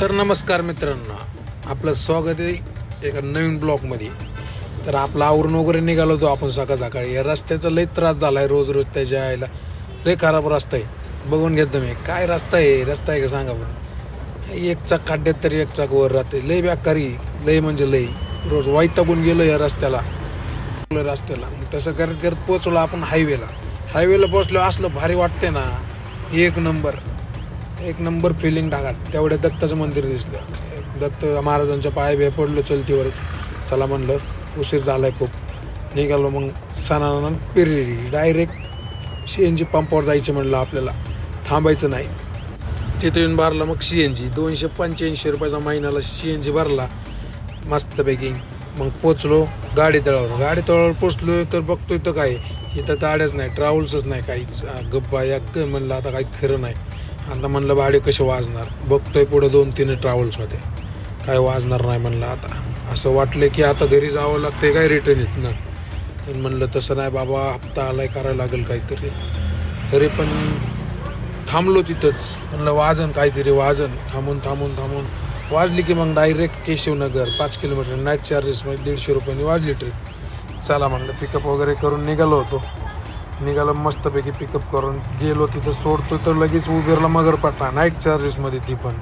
तर नमस्कार मित्रांनो, आपलं स्वागत आहे एका नवीन ब्लॉगमध्ये. तर आपलं आवरून वगैरे निघालो होतो आपण सकाळी. या रस्त्याचा लई त्रास झाला आहे, रोज त्याच्या यायला लई खराब रस्ता आहे. बघून घेतो मी काय रस्ता आहे का सांगा पण. एक चाक खड्ड्यात तरी एक चाक वर राहते. लई बेकारी, लई म्हणजे लई. रोज वैतागून गेलो या रस्त्याला. मग तसं करत पोचलो आपण हायवेला पोचलो. असलं भारी वाटते ना, एक नंबर फिलिंग टाका. तेवढ्या दत्ताचं मंदिर दिसलं. दत्त महाराजांच्या पाय पडलो चलतीवर. चला म्हणलं उशीर झालाय खूप. निघालो मग सणानंद पिरली डायरेक्ट CNG पंपावर जायचं म्हणलं, आपल्याला थांबायचं नाही. तिथे येऊन भरला मग CNG 285 रुपयाचा महिन्याला CNG भरला मस्तपैकी. मग पोचलो गाडी तळावर पोचलो तर बघतोय तर काय इथं गाड्याच नाही, ट्रॅव्हल्सच नाही, काहीच. गप्पा या म्हणलं आता काही खरं नाही. आता म्हणलं भाडे कसे वाजणार. बघतोय पुढं 2-3 ट्रॅव्हल्समध्ये काय वाजणार नाही म्हणलं. आता असं वाटलं की आता घरी जावं लागतंय काय रिटर्न येत ना. पण म्हणलं तसं नाही बाबा, हप्ता आलाय करायला लागेल काहीतरी. तरी पण थांबलो तिथंच. म्हणलं वाजन थांबून वाजली की मग direct Keshavnagar 5 kilometre. Night charges म्हणजे 150 रुपयांनी वाजली ट्रिप. चला म्हणलं पिकअप वगैरे करून निघालो मस्तपैकी. पिकअप करून गेलो तिथं सोडतो तर लगेच उबेरला मगरपट्टा नाईट चार्जेसमध्ये, ती पण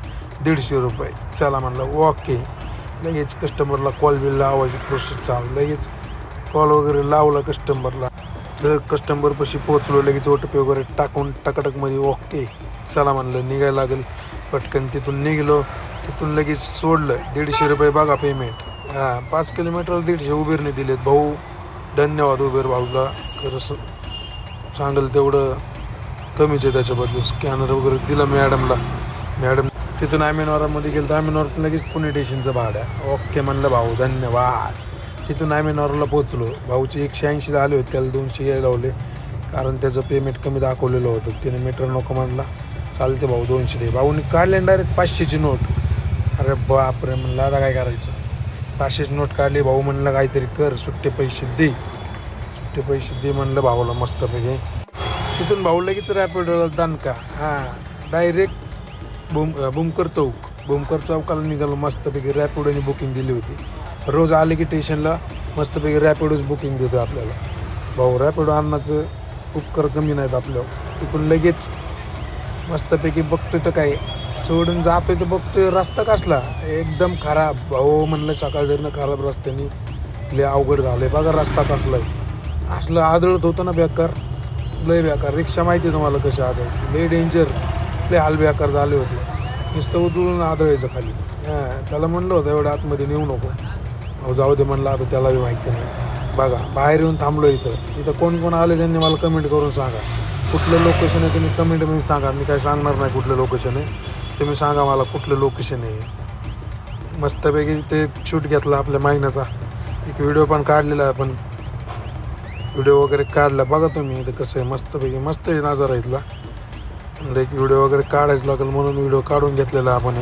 150 रुपये. चला म्हणलं ओके. लगेच कस्टमरला कॉल बिल लावायची प्रोसेस चालू. लगेच कॉल वगैरे लावला कस्टमरला. तर कस्टमरपाशी पोचलो. लगेच OTP वगैरे टाकून टकटकमध्ये ओके. चला म्हणलं निघायला लागेल पटकन. तिथून निघलो. तिथून लगेच सोडलं. 150 रुपये बघा पेमेंट. 5 किलोमीटर 150 उबेरने दिलेत भाऊ. धन्यवाद उबेर भाऊला. खरं सांगेल तेवढं कमीच आहे त्याच्याबद्दल. स्कॅनर वगैरे दिला मॅडम. तिथून आमेनवरामध्ये गेलं तर आमेनवरातून लगेच पुणे स्टेशनचं भाडं. ओके म्हणलं भाऊ धन्यवाद. तिथून आमेनवरला पोचलो. भाऊचे 180 झाले होते, त्याला 200 घ्यायला लावले कारण त्याचं पेमेंट कमी दाखवलेलं होतं. त्याने मीटर नको म्हणला. चालते भाऊ 200 दे. भाऊने काढले डायरेक्ट 500ची नोट. अरे बापरे म्हणलं आता काय करायचं. 500ची नोट काढली. भाऊ म्हणलं काहीतरी कर, सुट्टे पैसे दे म्हणलं भाऊला मस्तपैकी. तिथून भाऊ लगेच रॅपिडो दणका. डायरेक्ट भूमकर चौकाला निघालो मस्तपैकी. रॅपिडोने बुकिंग दिली होती. रोज आले की स्टेशनला मस्तपैकी रॅपिडोच बुकिंग देतो आपल्याला भाऊ. रॅपिडो आणण्याचं उपकार कमी नाहीत आपल्यावर. तिथून लगेच मस्तपैकी बघतोय तर काय सोडून जातोय तर बघतोय रस्ता कसला एकदम खराब. भाऊ म्हणलं सकाळ जरनं खराब रस्त्याने लय अवघड झालंय. बघा रस्ता कसला आहे. असलं आदळत होतं ना बेकार, लय बेकार. रिक्षा माहिती आहे तुम्हाला कशी आदळते, लय डेंजर. लय हाल बेकार झाले होते. नुसतं उचलून आदळायचं खाली. त्याला म्हणलं होतं एवढं आतमध्ये नेऊ नको. अहो जाऊ दे म्हणलं, आता त्याला बी माहिती नाही. बघा बाहेर येऊन थांबलो इथं कोण आले त्यांनी मला कमेंट करून सांगा कुठलं लोकेशन आहे. तुम्ही कमेंटमध्ये सांगा. मी काय सांगणार नाही कुठलं लोकेशन आहे. तुम्ही सांगा मला कुठलं लोकेशन आहे. मस्तपैकी ते शूट घेतला आपल्या महिन्याचा. एक व्हिडिओ पण काढलेला आहे. आपण व्हिडिओ वगैरे काढला बघा तुम्ही. इथं कसं आहे मस्तपैकी. मस्त आहे नजारा इथला. एक व्हिडिओ वगैरे काढायचं लागेल म्हणून व्हिडिओ काढून घेतलेला आपण.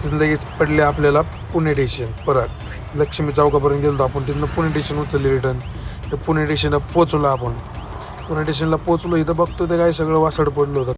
तिथं लगेच पडले आपल्याला पुणे स्टेशन. परत लक्ष्मी चौकापर्यंत गेलो आपण. तिथनं पुणे स्टेशन उचलले रिटर्न. पुणे स्टेशनला पोचलो आपण. पुणे स्टेशनला पोचलो. इथं बघतो ते काय सगळं वासड पडलं होतं.